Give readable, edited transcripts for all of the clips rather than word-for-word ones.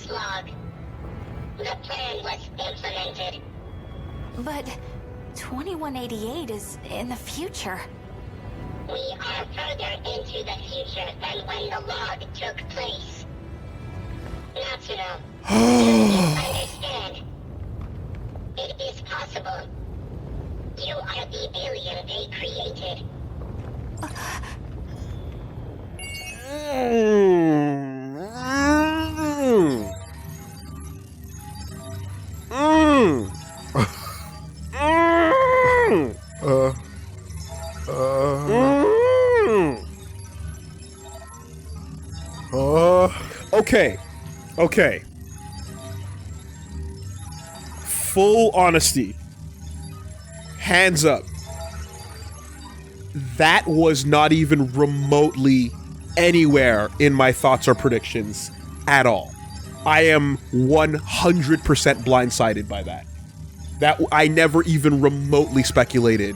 this log. The plan was implemented. But 2188 is in the future. We are further into the future than when the log took place. Natsuno, you understand? It is possible. You are the alien they created. Okay. Full honesty. Hands up. That was not even remotely anywhere in my thoughts or predictions at all. I am 100% blindsided by that. That I never even remotely speculated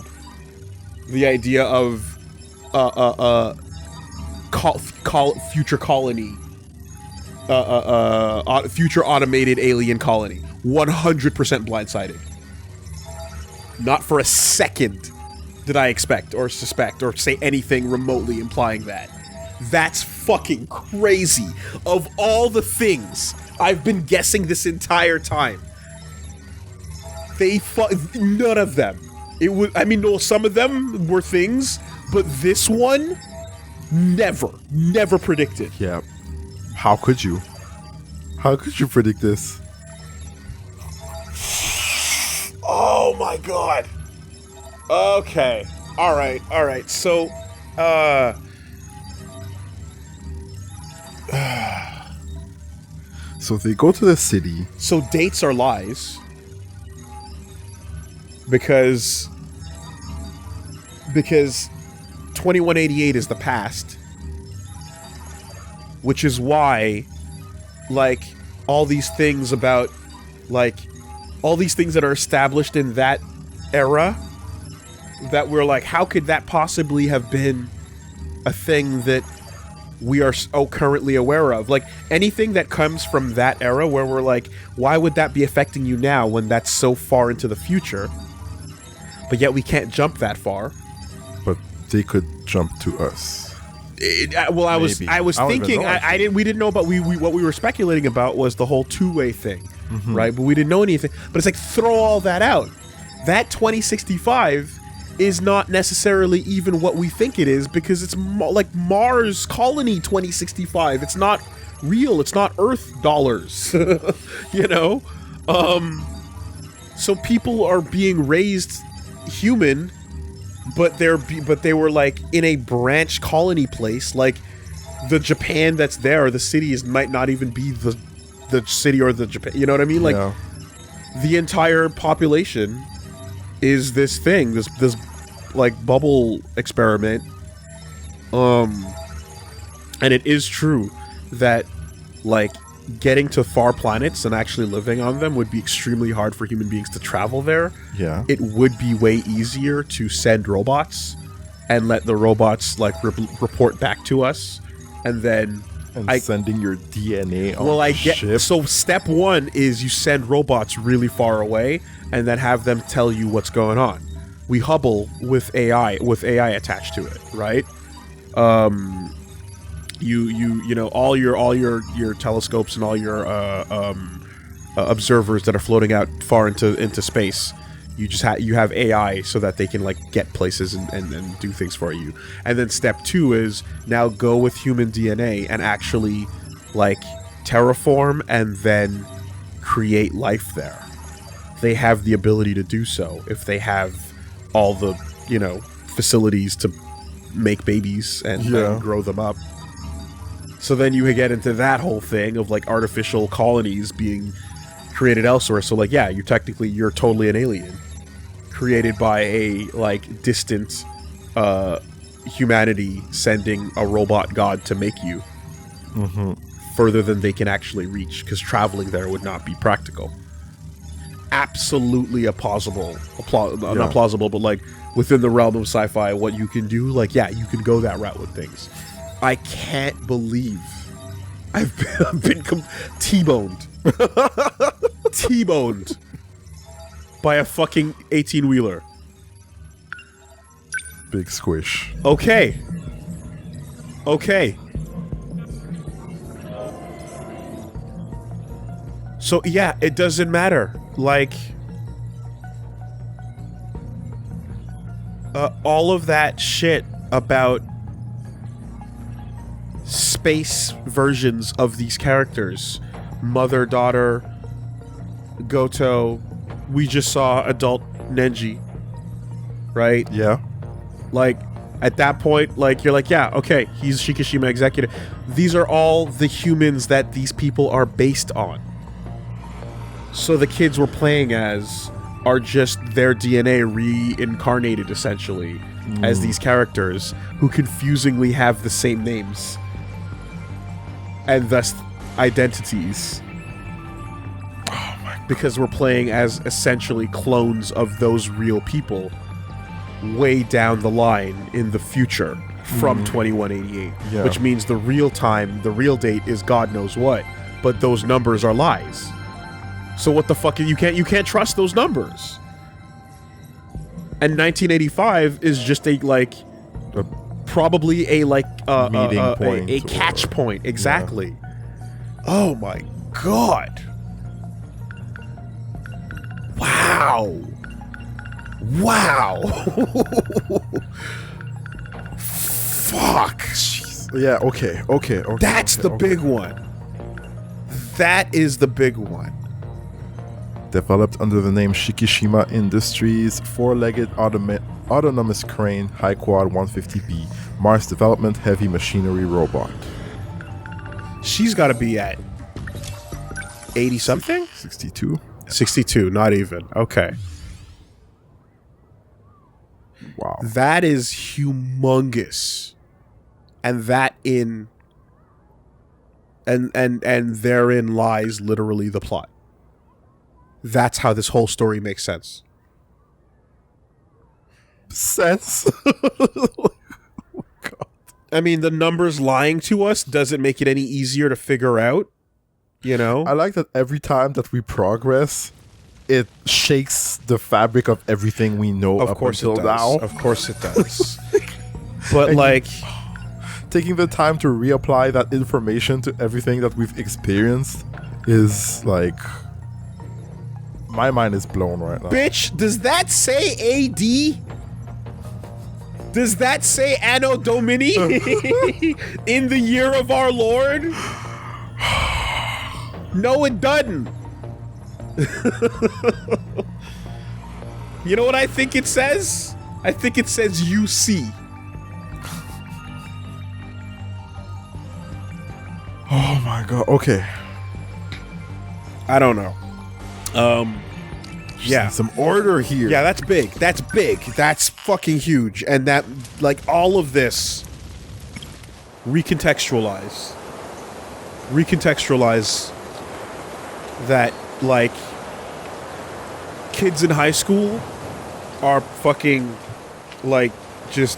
the idea of future colony, future automated alien colony. 100% blindsided. Not for a second did I expect or suspect or say anything remotely implying that. That's fucking crazy. Of all the things I've been guessing this entire time, none of them. It was. I mean, no, some of them were things, but this one, never predicted. Yeah. How could you? How could you predict this? Oh my god. Okay. All right. So, So they go to the city. So dates are lies. Because 2188 is the past. Which is why, like, all these things about, like, all these things that are established in that era, that we're like, how could that possibly have been a thing that we are so currently aware of? Like, anything that comes from that era where we're like, why would that be affecting you now when that's so far into the future? But yet we can't jump that far. But they could jump to us. I was thinking, we didn't know about, what we were speculating about was the whole two-way thing, right? But we didn't know anything. But it's like, throw all that out. That 2065 is not necessarily even what we think it is, because it's like Mars Colony 2065. It's not real. It's not Earth dollars, you know? So people are being raised human, but they were like in a branch colony place, like the Japan that's there. The city might not even be the city or the Japan. You know what I mean? Like, yeah. The entire population is this thing, this like bubble experiment. And it is true that, like, getting to far planets and actually living on them would be extremely hard for human beings to travel there. Yeah. It would be way easier to send robots and let the robots, like, report back to us, and then sending your DNA on ship. So step one is you send robots really far away and then have them tell you what's going on. We Hubble with AI attached to it, right? You know, all your telescopes and all your observers that are floating out far into space, you have AI so that they can, like, get places and do things for you. And then step two is now go with human DNA and actually, like, terraform and then create life there. They have the ability to do so if they have all the, you know, facilities to make babies and grow them up. So then you get into that whole thing of, like, artificial colonies being created elsewhere. So, like, yeah, you're totally an alien created by a, like, distant humanity sending a robot god to make you further than they can actually reach, because traveling there would not be practical. Absolutely not plausible, but, like, within the realm of sci-fi, what you can do, like, yeah, you can go that route with things. I can't believe I've been T-boned. T-boned. By a fucking 18-wheeler. Big squish. Okay. So, yeah, it doesn't matter. Like, all of that shit about space versions of these characters, mother, daughter, Goto, we just saw adult Nenji, right? Yeah. Like, at that point, like, you're like, yeah, okay, he's Shikishima executive. These are all the humans that these people are based on. So the kids we're playing as are just their DNA reincarnated, essentially, as these characters who confusingly have the same names. And thus, identities. Oh my God. Because we're playing as essentially clones of those real people way down the line in the future from 2188. Yeah. Which means the real time, the real date is God knows what. But those numbers are lies. So what the fuck? You can't trust those numbers. And 1985 is just probably a meeting point, a catch point. Exactly. Oh my God. Wow. Fuck. Yeah. Okay. That's the big one. That is the big one. Developed under the name Shikishima Industries, four-legged autonomous crane, high quad 150B, Mars development, heavy machinery robot. She's got to be at 80 something? 62. 62, not even. Okay. Wow. That is humongous. And therein lies literally the plot. That's how this whole story makes sense. Sense? Oh, God. I mean, the numbers lying to us doesn't make it any easier to figure out, you know? I like that every time that we progress, it shakes the fabric of everything we know Of up course until it does. now. Of course it does. But, like... Taking the time to reapply that information to everything that we've experienced is, like... My mind is blown right now. Bitch, does that say AD? Does that say Anno Domini? In the year of our Lord? No, it doesn't. You know what I think it says? I think it says UC. Oh my God. Okay. I don't know. Yeah. Need some order here. Yeah, that's big. That's big. That's fucking huge. And that, like, all of this, recontextualize that, like, kids in high school are fucking, like, just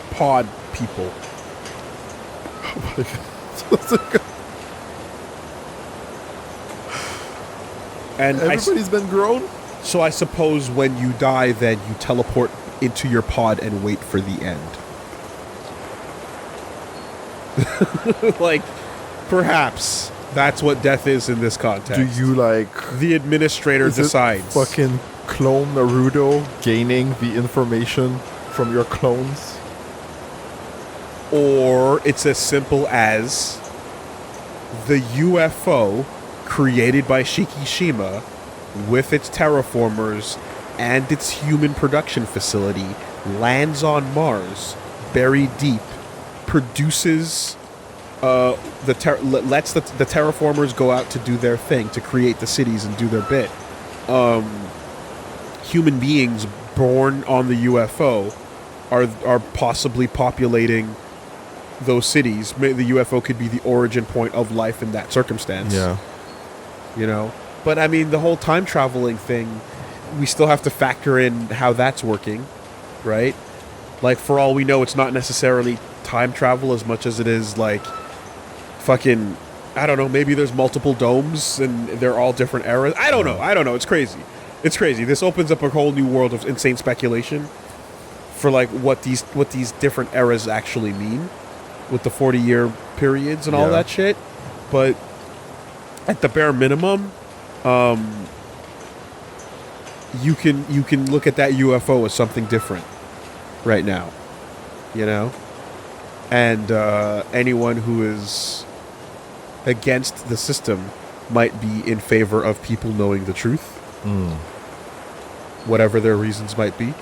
pod people. Oh my God. And everybody's been grown. So I suppose when you die, then you teleport into your pod and wait for the end. Like, perhaps that's what death is in this context. Do you, like... The administrator decides. Fucking clone Naruto gaining the information from your clones? Or it's as simple as the UFO created by Shikishima with its terraformers and its human production facility lands on Mars, buried deep, produces lets the terraformers go out to do their thing, to create the cities and do their bit. Human beings born on the UFO are possibly populating those cities. The UFO could be the origin point of life in that circumstance. Yeah. You know? But, I mean, the whole time traveling thing, we still have to factor in how that's working, right? Like, for all we know, it's not necessarily time travel as much as it is, like, fucking I don't know, maybe there's multiple domes and they're all different eras. I don't know. It's crazy. It's crazy. This opens up a whole new world of insane speculation for like what these different eras actually mean with the 40-year periods and all that shit. But at the bare minimum, you can look at that UFO as something different right now, you know? And anyone who is against the system might be in favor of people knowing the truth, whatever their reasons might be.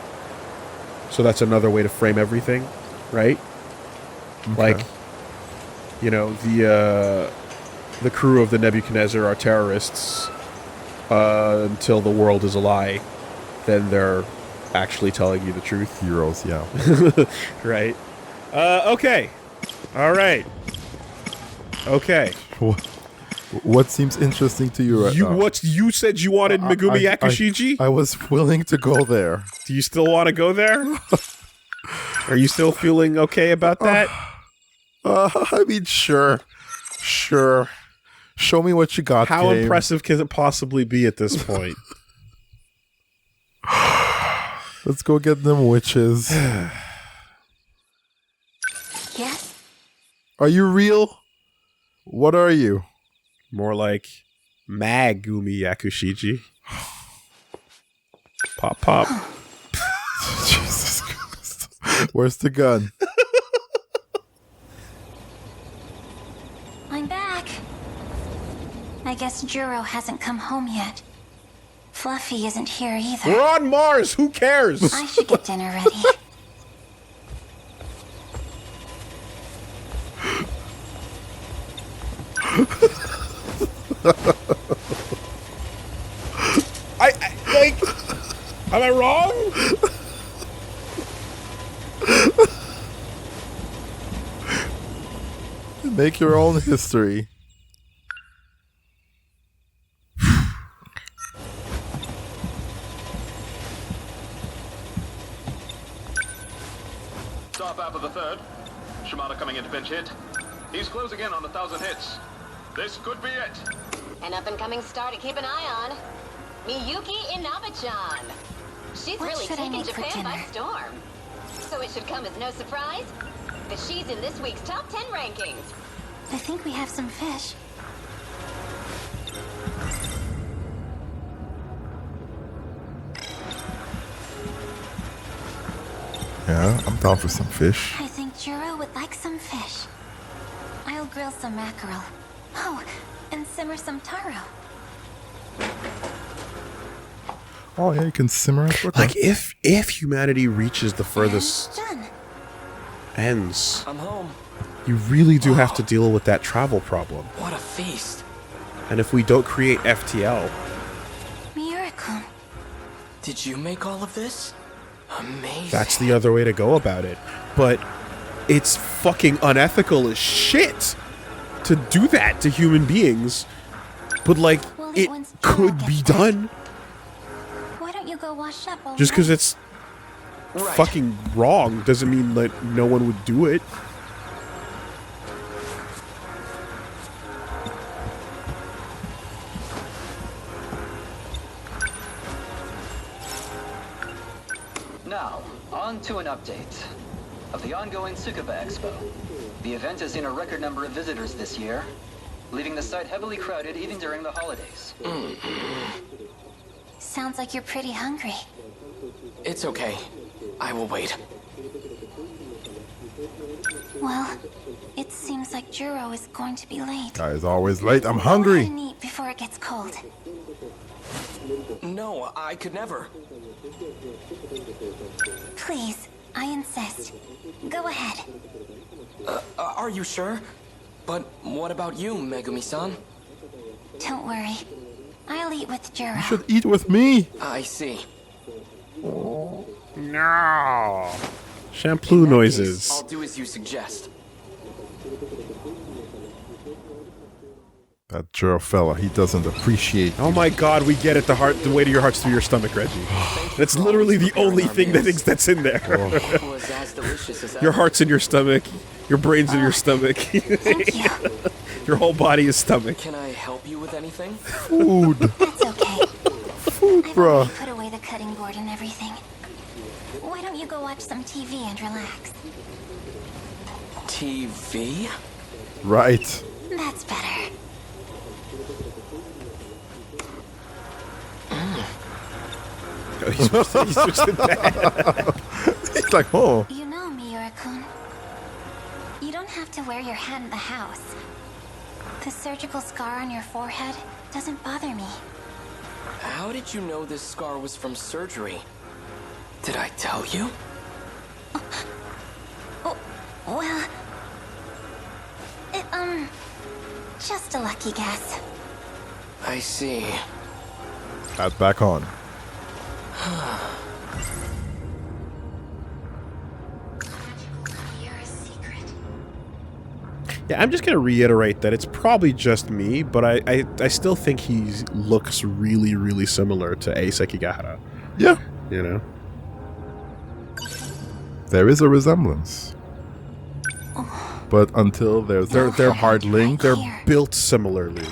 So that's another way to frame everything, right? Okay. Like, you know, the crew of the Nebuchadnezzar are terrorists until the world is a lie. Then they're actually telling you the truth. Heroes, yeah. Right. Okay. All right. Okay. What seems interesting to you right now? You said you wanted Megumi Yakushiji? I was willing to go there. Do you still want to go there? Are you still feeling okay about that? I mean, sure. Show me what you got. How impressive can it possibly be at this point? Let's go get them witches. Yes? Are you real? What are you? More like Megumi Yakushiji. Pop, pop. Jesus Christ. Where's the gun? I'm back. I guess Juro hasn't come home yet. Fluffy isn't here either. We're on Mars. Who cares? I should get dinner ready. Am I wrong? Make your own history. Top half of the third. Shimada coming into pinch hit. He's closing in on 1,000 hits. This could be it. An up-and-coming star to keep an eye on. Miyuki Inaba-chan. She's What really should I taken make for Japan by dinner? storm. So it should come as no surprise that she's in this week's top 10 rankings. I think we have some fish. Yeah, I'm down for some fish. I think Juro would like some fish. I'll grill some mackerel. Oh, and simmer some taro. Oh yeah, you can simmer it. Okay. Like if humanity reaches the furthest Done. ends, I'm home. you really do have to deal with that travel problem. What a feast. And if we don't create FTL, Miracle. Did you make all of this? Amazing. that's the other way to go about it. But it's fucking unethical as shit to do that to human beings. But like, Well, it once Juro could gets be back. done. Why don't you go wash up all Just because night? it's Right. fucking wrong doesn't mean that no one would do it. Now, on to an update of the ongoing Tsukuba Expo. The event has seen a record number of visitors this year, leaving the site heavily crowded even during the holidays. Sounds like you're pretty hungry. It's okay. I will wait. Well, it seems like Juro is going to be late. Guy is always late. I'm Go ahead hungry. and eat before it gets cold. No, I could never. Please, I insist. Go ahead. Are you sure? But what about you, Megumi-san? Don't worry. I'll eat with Juro. You should eat with me. I see. No. In Shampoo that noises. case, I'll do as you suggest. That Juro fella, he doesn't appreciate. Oh my god, we get it. The weight of your heart's through your stomach, Reggie. That's literally the only thing that's in there. It was as delicious as Your ever. heart's in your stomach. Your brain's in your stomach. Thank you. Your whole body is stomach. Can I help you with anything? Food. That's okay. Food, I've bruh. already put away the cutting board and everything. Why don't you go watch some TV and relax? TV? Right. That's better. He switched it back. It's like, oh. You know, Miura-kun, you don't have to wear your hat in the house. The surgical scar on your forehead doesn't bother me. How did you know this scar was from surgery? Did I tell you? Oh, well... just a lucky guess. I see. Hat back on. You're a secret. Yeah, I'm just gonna reiterate that it's probably just me, but I still think he looks really, really similar to Ei Sekigahara. Yeah. You know? There is a resemblance. But until there's... They're hard linked. They're Here. built similarly.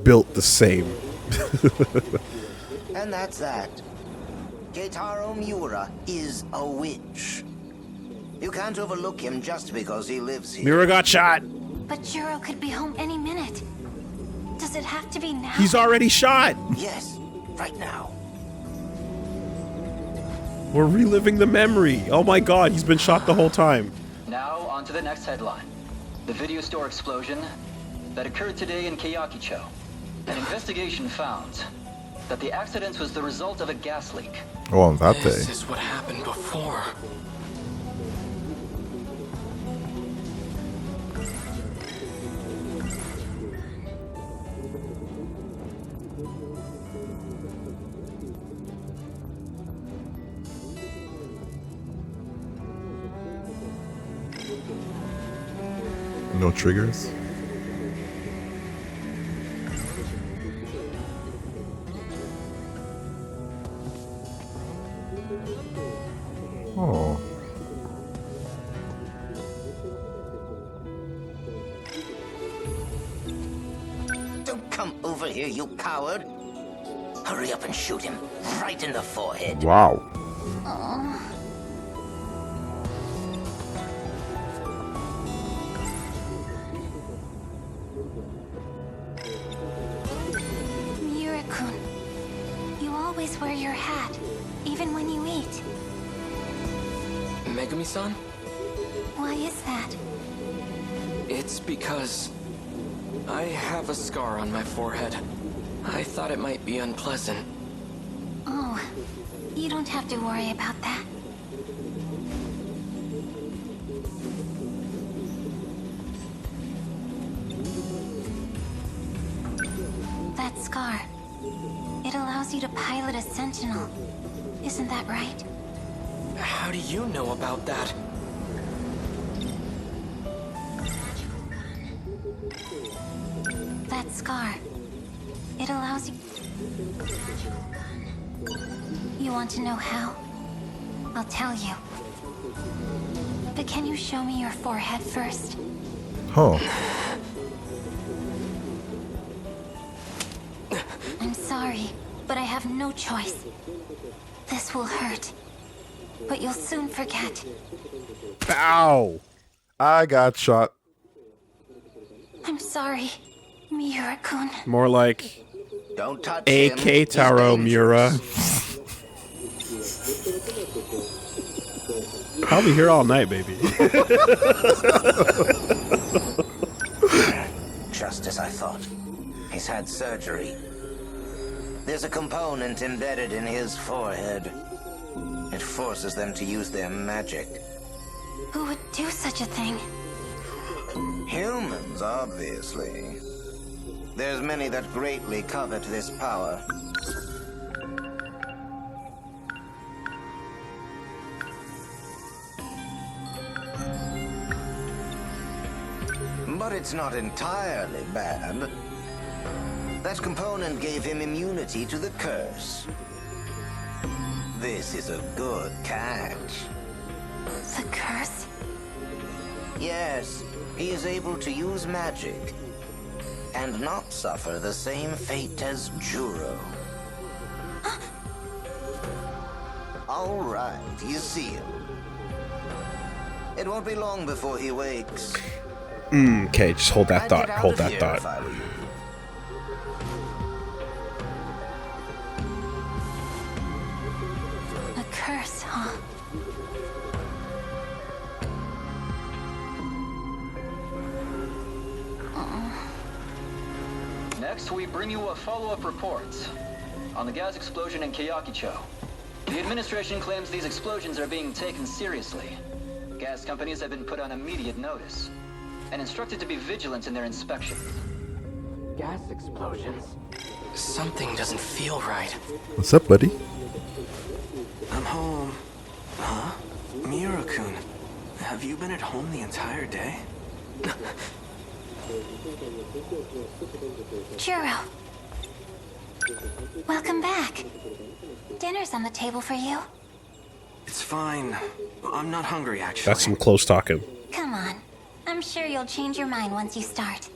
Built the same. And that's that. Keitaro Miura is a witch. You can't overlook him just because he lives here. Mira got shot. But Juro could be home any minute. Does it have to be now? He's already shot. Yes, right now. We're reliving the memory. Oh my god, he's been shot the whole time. Now, on to the next headline. The video store explosion that occurred today in Keiyakicho. An investigation found that the accident was the result of a gas leak. Oh, on that This day. is what happened before. No triggers. Oh. Don't come over here, you coward. Hurry up and shoot him right in the forehead. Wow. Miura-kun, you always wear your hat, even when you eat. Megumi-san? Why is that? It's because I have a scar on my forehead. I thought it might be unpleasant. Oh, you don't have to worry about that. That scar, it allows you to pilot a Sentinel. Isn't that right? How do you know about that? That scar, it allows you... You want to know how? I'll tell you. But can you show me your forehead first? Huh. I'm sorry, but I have no choice. This will hurt. But you'll soon forget. Ow! I got shot. I'm sorry, Miura-kun. More like Don't touch him. AK He's Taro dangerous. Miura. I'll be here all night, baby. Just as I thought. He's had surgery. There's a component embedded in his forehead. It forces them to use their magic. Who would do such a thing? Humans, obviously. There's many that greatly covet this power. But it's not entirely bad. That component gave him immunity to the curse. This is a good catch. The curse? Yes, he is able to use magic and not suffer the same fate as Juro. All right, you see him. It won't be long before he wakes. Okay, just hold that I'd thought. get out Hold of that here thought. if I were you. A curse, huh? Next, we bring you a follow-up report on the gas explosion in Kyakicho. The administration claims these explosions are being taken seriously. Gas companies have been put on immediate notice and instructed to be vigilant in their inspections. Gas explosions? Something doesn't feel right. What's up, buddy? I'm home. Huh? Miura-kun, have you been at home the entire day? Juro. Welcome back. Dinner's on the table for you. It's fine. I'm not hungry, actually. That's some close talking. Come on. I'm sure you'll change your mind once you start.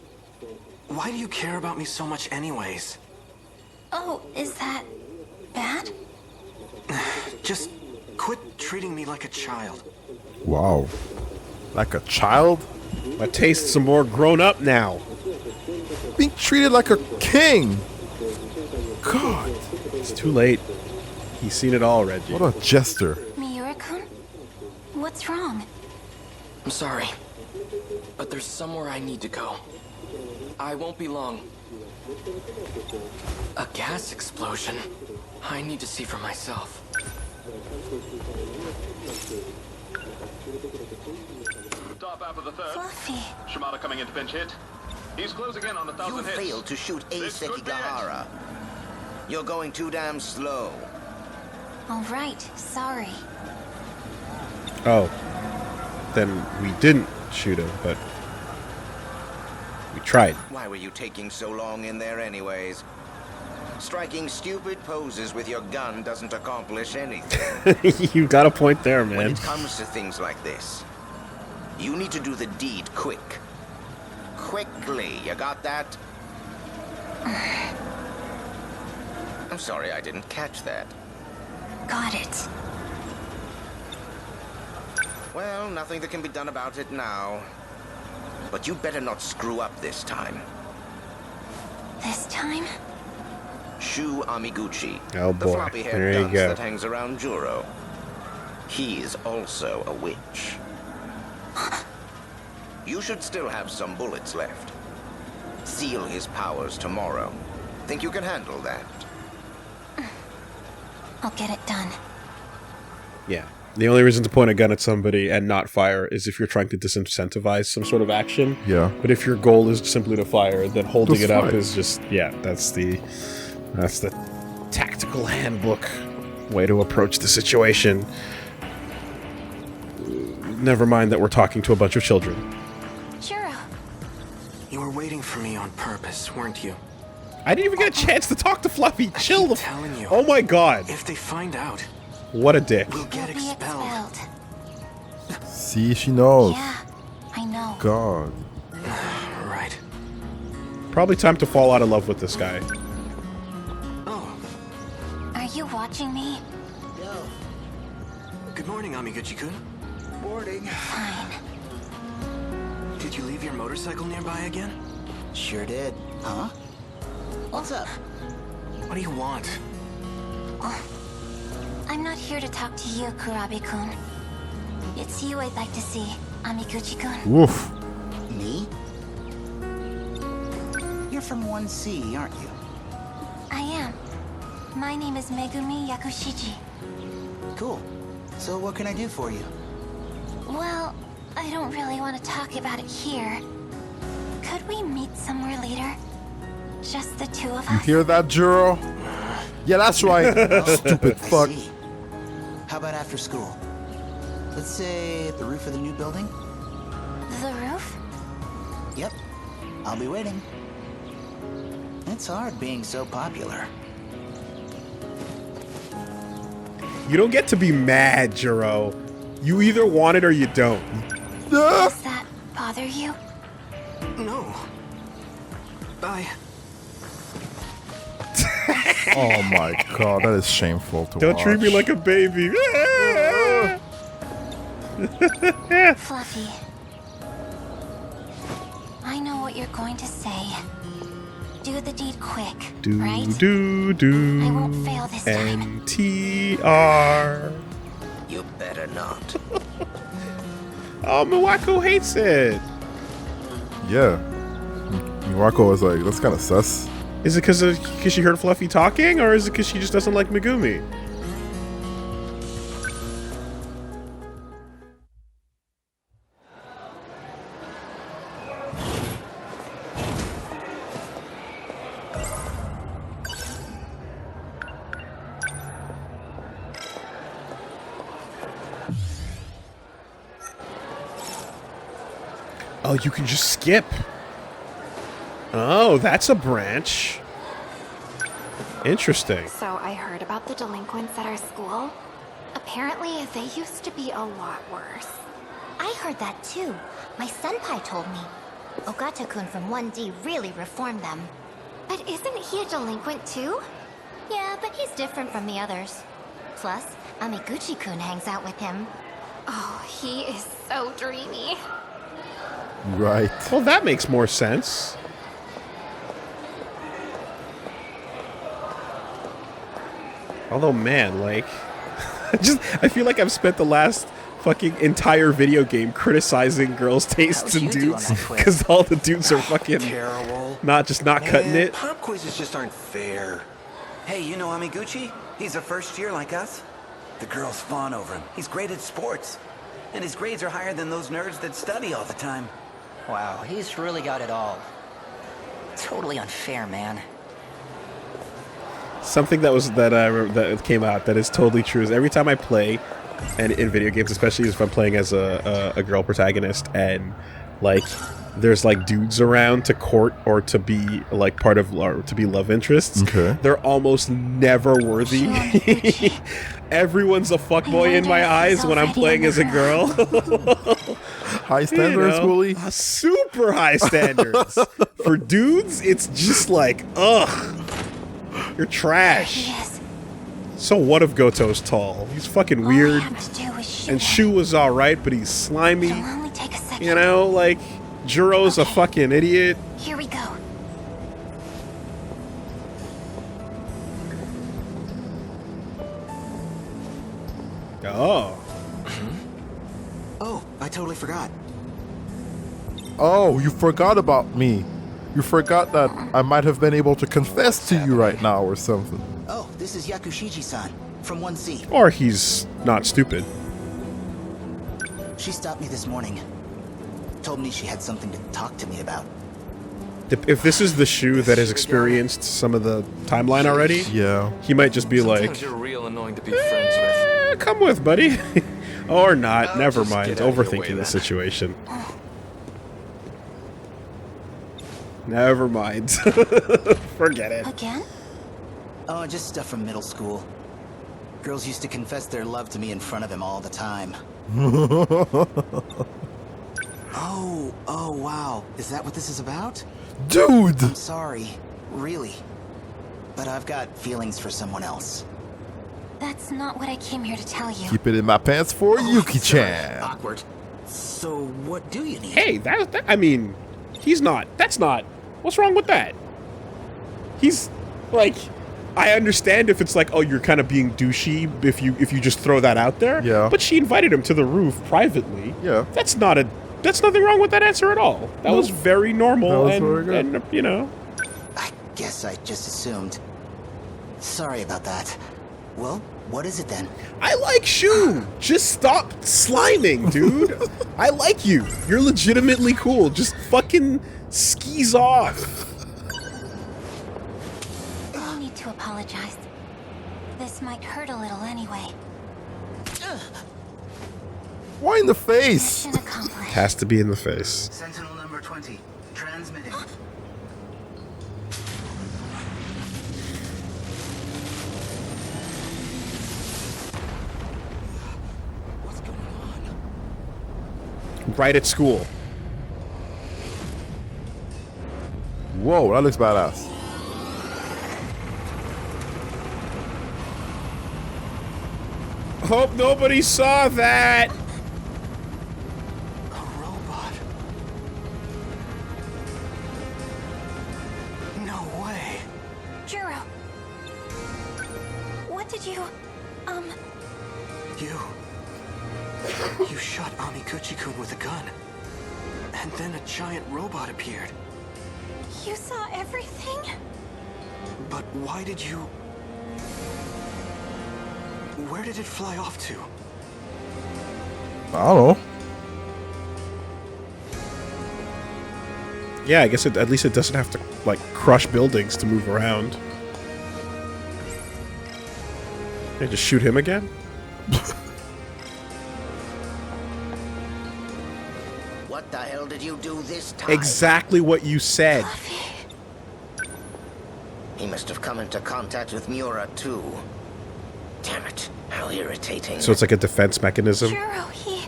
Why do you care about me so much anyways? Oh, is that bad? Just quit treating me like a child. Wow. Like a child? My tastes are more grown up now. Being treated like a king! God, It's too late. He's seen it all, Reggie. what a jester. Miura-kun? What's wrong? I'm sorry, but there's somewhere I need to go. I won't be long. A gas explosion? I need to see for myself. Top half of the third. Fluffy. Shimada coming into pinch hit. He's closing in on 1,000 You hits. failed to shoot This Ace could be it. Sekigahara. You're going too damn slow. All right, sorry. Oh. Then we didn't shoot him, but we tried. Why were you taking so long in there anyways? Striking stupid poses with your gun doesn't accomplish anything. You got a point there, When man. it comes to things like this, you need to do the deed quick. Quickly, you got that? I'm sorry I didn't catch that. Got it. Well, nothing that can be done about it now. But you better not screw up this time. This time? Shu Amiguchi, Oh, the boy. floppy-haired There you dunce go. that hangs around Juro. He's also a witch. You should still have some bullets left. Seal his powers tomorrow. Think you can handle that? I'll get it done. Yeah. The only reason to point a gun at somebody and not fire is if you're trying to disincentivize some sort of action. Yeah. But if your goal is simply to fire, then holding Just it up fight. is just, yeah, that's the tactical handbook way to approach the situation. Never mind that we're talking to a bunch of children. Juro. You were waiting for me on purpose, weren't you? I didn't even get a chance to talk to Fluffy. Chill keep the telling you. Oh my god. If they find out, What a dick. we'll get You'll be expelled. See, she knows. Yeah, I know. God. Right. Probably time to fall out of love with this guy. Oh, Are you watching me? good morning, Amiguchi-kun. Fine. Did you leave your motorcycle nearby again? Sure did. Huh? What's up? What do you want? I'm not here to talk to you, Kurabe-kun. It's you I'd like to see, Amiguchi-kun. Woof. Me? You're from 1C, aren't you? I am. My name is Megumi Yakushiji. Cool. So what can I do for you? Well, I don't really want to talk about it here. Could we meet somewhere later? Just the two of You us? hear that, Juro? Yeah, that's right. Stupid I fuck. see. How about after school? Let's say at the roof of the new building? The roof? Yep. I'll be waiting. It's hard being so popular. You don't get to be mad, Juro. You either want it or you don't. Ah, Is that bother you? No. Oh my god, that is shameful to Don't watch. treat me like a baby. Fluffy. I know what you're going to say. Do the deed quick, Do right? do I won't fail this time. NTR. You better not. Oh, Miwako hates it. Yeah. Miwako was like, that's kind of sus. Is it because she heard Fluffy talking, or is it because she just doesn't like Megumi? Oh, you can just skip. Oh, that's a branch. Interesting. So I heard about the delinquents at our school. Apparently, they used to be a lot worse. I heard that too. My senpai told me. Ogata-kun from 1D really reformed them. But isn't he a delinquent too? Yeah, but he's different from the others. Plus, Amiguchi-kun hangs out with him. Oh, he is so dreamy. Right. Well, that makes more sense. Although, man, like, I feel like I've spent the last fucking entire video game criticizing girls' tastes in dudes because all the dudes are fucking terrible. not cutting it. Pop quizzes just aren't fair. Hey, you know Amiguchi? He's a first year like us. The girls fawn over him. He's great at sports. And his grades are higher than those nerds that study all the time. Wow, he's really got it all. Totally unfair, man. Something that came out that is totally true is every time I play, and in video games, especially if I'm playing as a girl protagonist, and like there's like dudes around to court or to be like part of or to be love interests, Okay. they're almost never worthy. Everyone's a fuckboy in my eyes when I'm playing as a girl. High standards, Woolie. Super high standards. For dudes, it's just like, ugh. You're trash. Yes. So what if Goto's tall? He's fucking weird. All I have to do is shoot And him. Shu was alright, but he's slimy. It'll only take a second. You know, like, Juro's a fucking idiot. Here we go. Oh. Oh, I totally forgot. Oh, you forgot about me. You forgot that I might have been able to confess to you right now or something. Oh, this is Yakushiji-san from 1C. Or he's not stupid. She stopped me this morning. Told me she had something to talk to me about. If this is the Shu that has experienced some of the timeline already, Yeah. he might just be Sometimes like, you're real annoying to be friends with. come with, buddy. Or not. I'll Never just mind. get out of your way Overthinking the then. situation. Never mind. Forget it. Again? Oh, just stuff from middle school. Girls used to confess their love to me in front of him all the time. Oh, wow. Is that what this is about? Dude! I'm sorry. Really. But I've got feelings for someone else. That's not what I came here to tell you. Keep it in my pants for Yuki-chan. Awkward. So, what do you need? Hey, I mean, that's not, what's wrong with that? He's, like, I understand if it's like, oh, you're kind of being douchey if you just throw that out there. Yeah. But she invited him to the roof privately. Yeah. That's nothing wrong with that answer at all. That was very normal That was very good. and, you know. I guess I just assumed. Sorry about that. Well, what is it then? I like Shu. Just stop sliming, dude. I like you. You're legitimately cool. Just fucking skis off. No need to apologize. This might hurt a little anyway. Why in the face? Mission accomplished. Has to be in the face. Sentinel number 20. Transmitting. Right at school. Whoa, that looks badass. Hope nobody saw that. A robot. No way. Juro. What did you, You shot Amiguchi-kun with a gun. And then a giant robot appeared. You saw everything? But why did you... Where did it fly off to? I don't know. Yeah, I guess at least it doesn't have to like crush buildings to move around. Hey, just shoot him again? What the hell did you do this time? Exactly what you said. He must have come into contact with Miura too. Damn it, how irritating. So it's like a defense mechanism? Juro, he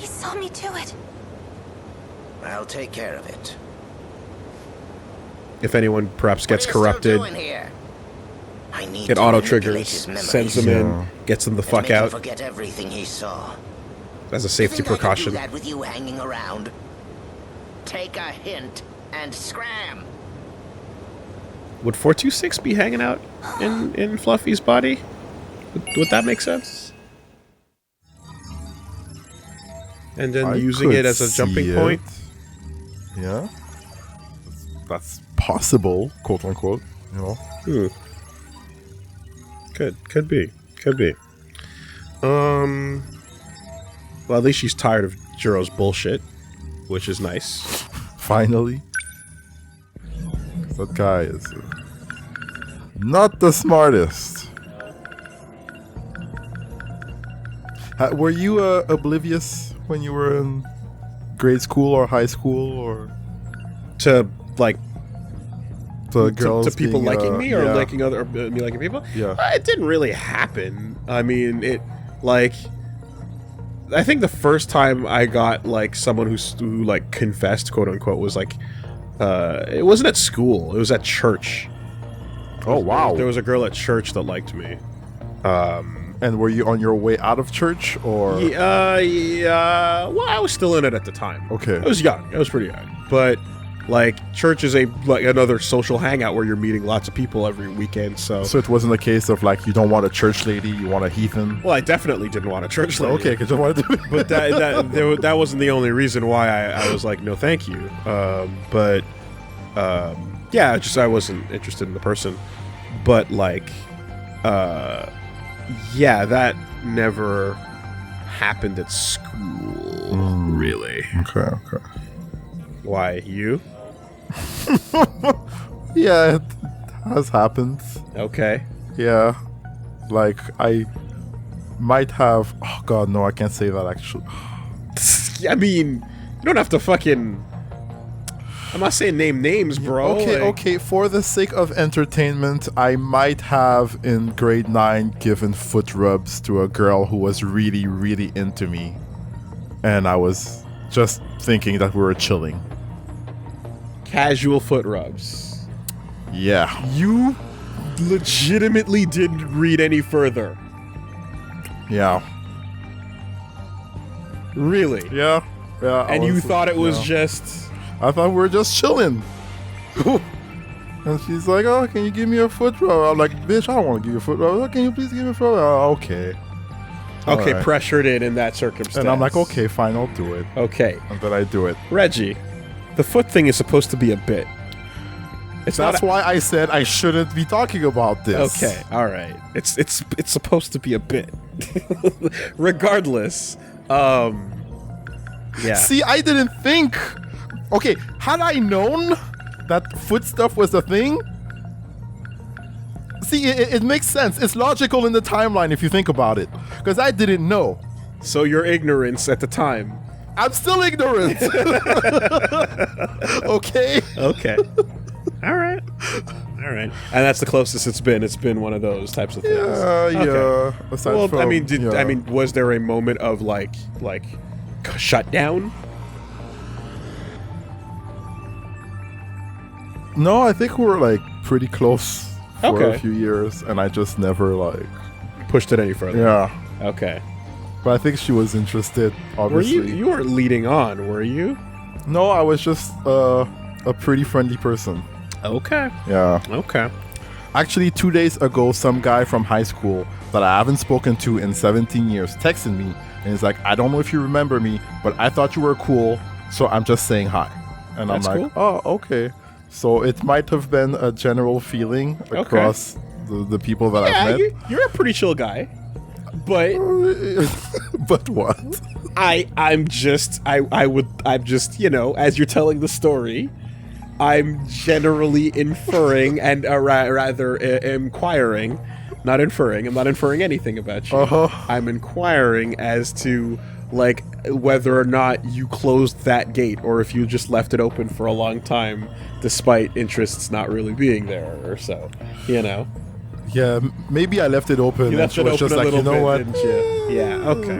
saw me do it. I'll take care of it. If anyone perhaps gets corrupted, I need it to auto manipulate triggers, his memories. sends them in, gets them the And fuck make him out forget everything he saw. as a safety You think precaution. I can do that with you hanging around? Take a hint and scram. Would 426 be hanging out in Fluffy's body? Would that make sense? And then I using could it as a jumping see point? it. Yeah. That's possible, quote unquote. You know. Could be. Well, at least she's tired of Juro's bullshit, which is nice. Finally. That guy is not the smartest. Were you oblivious when you were in grade school or high school, or to like to girls to people being, liking me or yeah. liking other or me liking people? Yeah. It didn't really happen. I mean, it like I think the first time I got like someone who like confessed, quote unquote, was like it wasn't at school. It was at church. Oh wow! There was a girl at church that liked me. And were you on your way out of church, or? Yeah. Well, I was still in it at the time. Okay. I was young. I was pretty young. But like, church is like another social hangout where you're meeting lots of people every weekend. So it wasn't a case of like you don't want a church lady, you want a heathen. Well, I definitely didn't want a church lady. Okay, because I wanted to. But that wasn't the only reason why I was like, no, thank you. Yeah, just I wasn't interested in the person. But like, yeah, that never happened at school, really. Okay. Why, you? Yeah, it has happened. Okay. Yeah, like I might have. Oh god, no, I can't say that actually. I mean, you don't have to fucking. I'm not saying name names, bro. Okay. For the sake of entertainment, I might have in grade 9 given foot rubs to a girl who was really, really into me, and I was just thinking that we were chilling. Casual foot rubs. Yeah. You legitimately didn't read any further. Yeah. Really? Yeah. And you thought it was just... I thought we were just chilling. And she's like, oh, can you give me a foot rub? I'm like, bitch, I don't want to give you a foot rub. Oh, can you please give me a foot rub? Oh, okay. Okay, right. Pressured in that circumstance. And I'm like, okay, fine, I'll do it. Okay. And then I do it. Reggie, the foot thing is supposed to be a bit. That's why I said I shouldn't be talking about this. Okay, all right. It's supposed to be a bit. Regardless, yeah. See, I didn't think. Okay, had I known that foot stuff was a thing, see, it makes sense. It's logical in the timeline if you think about it. Because I didn't know. So your ignorance at the time. I'm still ignorant. Okay? Okay. All right. And that's the closest it's been. It's been one of those types of things. Yeah. Aside Well, from, I mean, was there a moment of like shutdown? No, I think we were like pretty close for Okay. a few years, and I just never like Pushed it any further. yeah. Okay. But I think she was interested. Were Obviously, you weren't leading on, were you? No, I was just a pretty friendly person. Okay. Yeah. Okay. Actually, 2 days ago, some guy from high school that I haven't spoken to in 17 years texted me, and he's like, "I don't know if you remember me, but I thought you were cool, so I'm just saying hi." And That's I'm like, cool. "Oh, okay." So it might have been a general feeling across the people that Yeah, I've met. you're a pretty chill guy. But But what? I'm just you know, as you're telling the story, I'm generally inferring and rather inquiring, not inferring. I'm not inferring anything about you. I'm inquiring as to like whether or not you closed that gate or if you just left it open for a long time despite interests not really being there or so, you know. Yeah, maybe I left it open. You left she it was open just a like, little you know bit, what? didn't you? Yeah. Okay.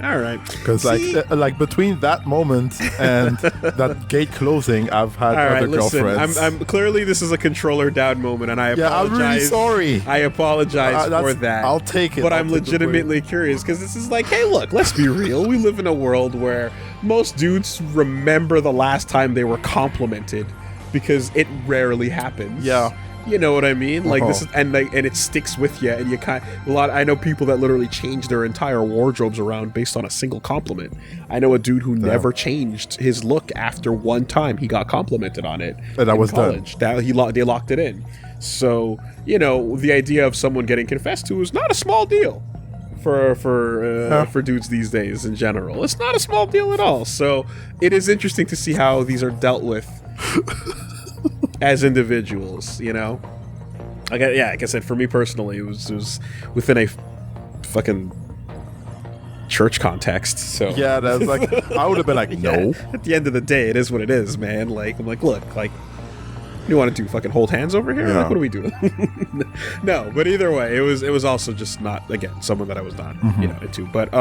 All right. Because like between that moment and that gate closing, I've had All right, other listen. girlfriends. I'm clearly this is a controller down moment, and I Yeah, I'm apologize. really sorry. I apologize for That's- that. I'll take it. But I'll I'm take the blame. legitimately curious because this is like, hey, look, let's be real. We live in a world where most dudes remember the last time they were complimented because it rarely happens. Yeah. You know what I mean? Like this is, and it sticks with you, and you I know people that literally change their entire wardrobes around based on a single compliment. I know a dude who never changed his look after one time he got complimented on it. And that in was done. college. They locked it in. So you know the idea of someone getting confessed to is not a small deal for dudes these days in general. It's not a small deal at all. So it is interesting to see how these are dealt with. As individuals, you know, like I said, for me personally, it was within a fucking church context. So Yeah, that's like I would have been like, no. At the end of the day, it is what it is, man. Like I'm like, look, like you want to do fucking hold hands over here? Yeah. Like, what are we doing? No, but either way, it was also just not again someone that I was not into. But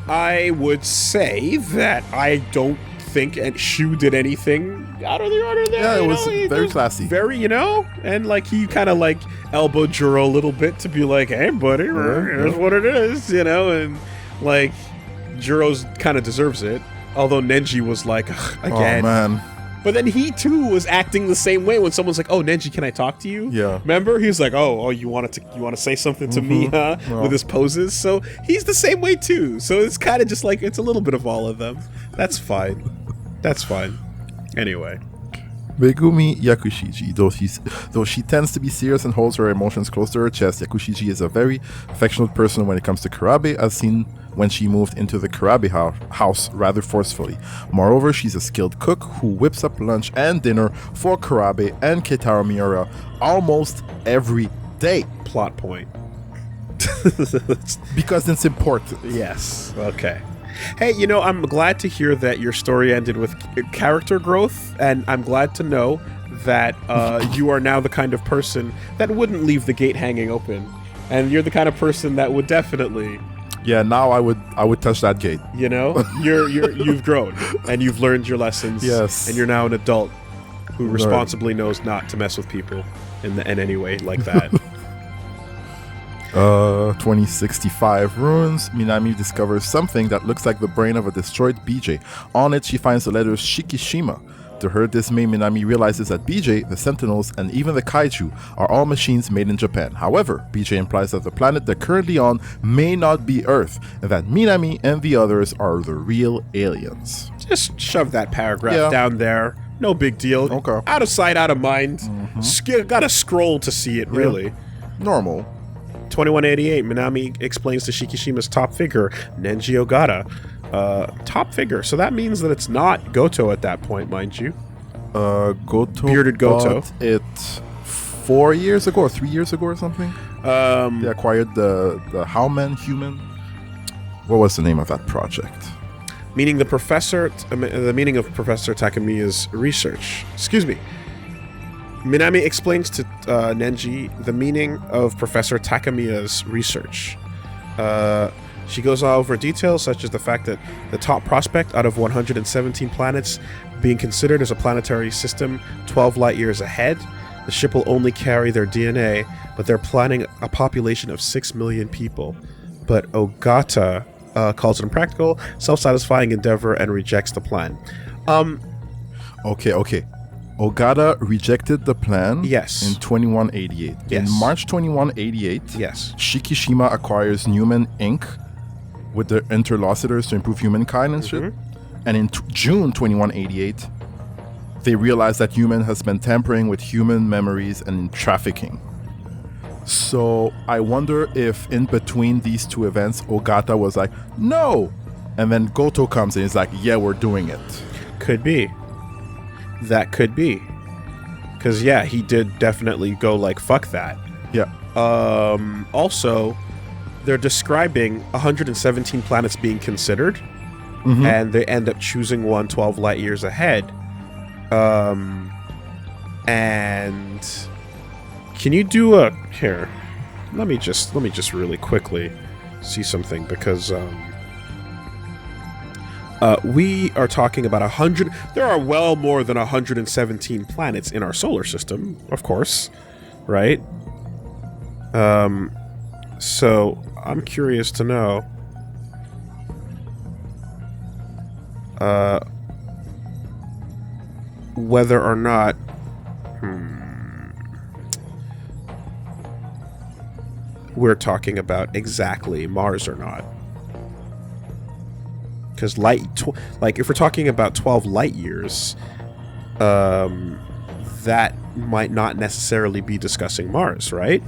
I would say that I don't think and Shu did anything out of the order there. Yeah, it you was know? very classy. Very, you know, and like he kind of like elbowed Juro a little bit to be like, hey, buddy, here's what it is, you know, and like Juro's kind of deserves it. Although Nenji was like, again. Oh man. But then he too was acting the same way when someone's like, "Oh, Nenji, can I talk to you?" Yeah. Remember? He's like, "Oh, you want to say something to me, huh?" Yeah. With his poses. So he's the same way too. So it's kind of just like it's a little bit of all of them. That's fine. That's fine. Anyway. Megumi Yakushiji, though she tends to be serious and holds her emotions close to her chest, Yakushiji is a very affectionate person when it comes to Kurabe, as seen when she moved into the Kurabe house rather forcefully. Moreover, she's a skilled cook who whips up lunch and dinner for Kurabe and Keitaro Miura almost every day. Plot point. Because it's important. Yes. Okay. Hey, you know, I'm glad to hear that your story ended with character growth, and I'm glad to know that you are now the kind of person that wouldn't leave the gate hanging open, and you're the kind of person that would definitely. Yeah, now I would touch that gate. You know, you've grown and you've learned your lessons. Yes, and you're now an adult who responsibly knows not to mess with people in any way like that. 2065 ruins. Minami discovers something that looks like the brain of a destroyed BJ. On it, she finds the letters Shikishima. To her dismay, Minami realizes that BJ, the Sentinels, and even the Kaiju are all machines made in Japan. However, BJ implies that the planet they're currently on may not be Earth, and that Minami and the others are the real aliens. Just shove that paragraph down there. No big deal. Okay. Out of sight, out of mind. Gotta scroll to see it, really. Normal. 2188, Minami explains to Shikishima's top figure, Nenji Ogata. Top figure, so that means that it's not Goto at that point, mind you. Goto. Bearded Goto. It 4 years ago or 3 years ago or something. They acquired the Howman human. What was the name of that project? Meaning the meaning of Professor Takamiya's research. Excuse me. Minami explains to Nenji the meaning of Professor Takamiya's research. She goes over details such as the fact that the top prospect out of 117 planets being considered as a planetary system 12 light years ahead. The ship will only carry their DNA, but they're planning a population of 6 million people. But Ogata calls it impractical, self-satisfying endeavor and rejects the plan. Okay. Ogata rejected the plan Yes. in 2188. Yes. In March 2188, Yes. Shikishima acquires Newman Inc. with the interlocutors to improve humankind and shit. And in June 2188, they realize that human has been tampering with human memories and trafficking. So I wonder if in between these two events, Ogata was like, no! And then Goto comes and he's like, yeah, we're doing it. Could be. That could be. Because, yeah, he did definitely go like, fuck that. Yeah. Also, they're describing 117 planets being considered, and they end up choosing one 12 light years ahead. And can you do a here? Let me just really quickly see something, because we are talking about 100. There are well more than 117 planets in our solar system, of course, right? So I'm curious to know. Whether or not we're talking about exactly Mars or not. Because like if we're talking about 12 light years, that might not necessarily be discussing Mars, right?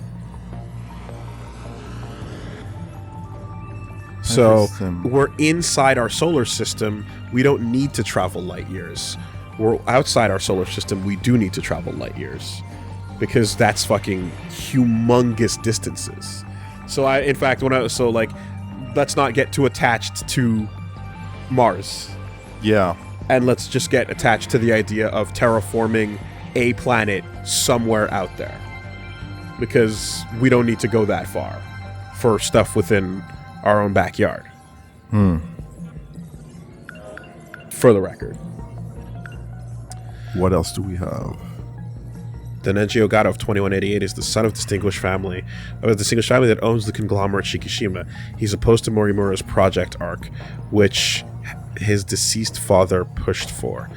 So we're inside our solar system. We don't need to travel light years. We're outside our solar system. We do need to travel light years, because that's fucking humongous distances. So let's not get too attached to Mars. Yeah. And let's just get attached to the idea of terraforming a planet somewhere out there, because we don't need to go that far for stuff within our own backyard. For the record. What else do we have? The Neji Ogata of 2188 is the son of a distinguished family that owns the conglomerate Shikishima. He's opposed to Morimura's project arc, which his deceased father pushed for.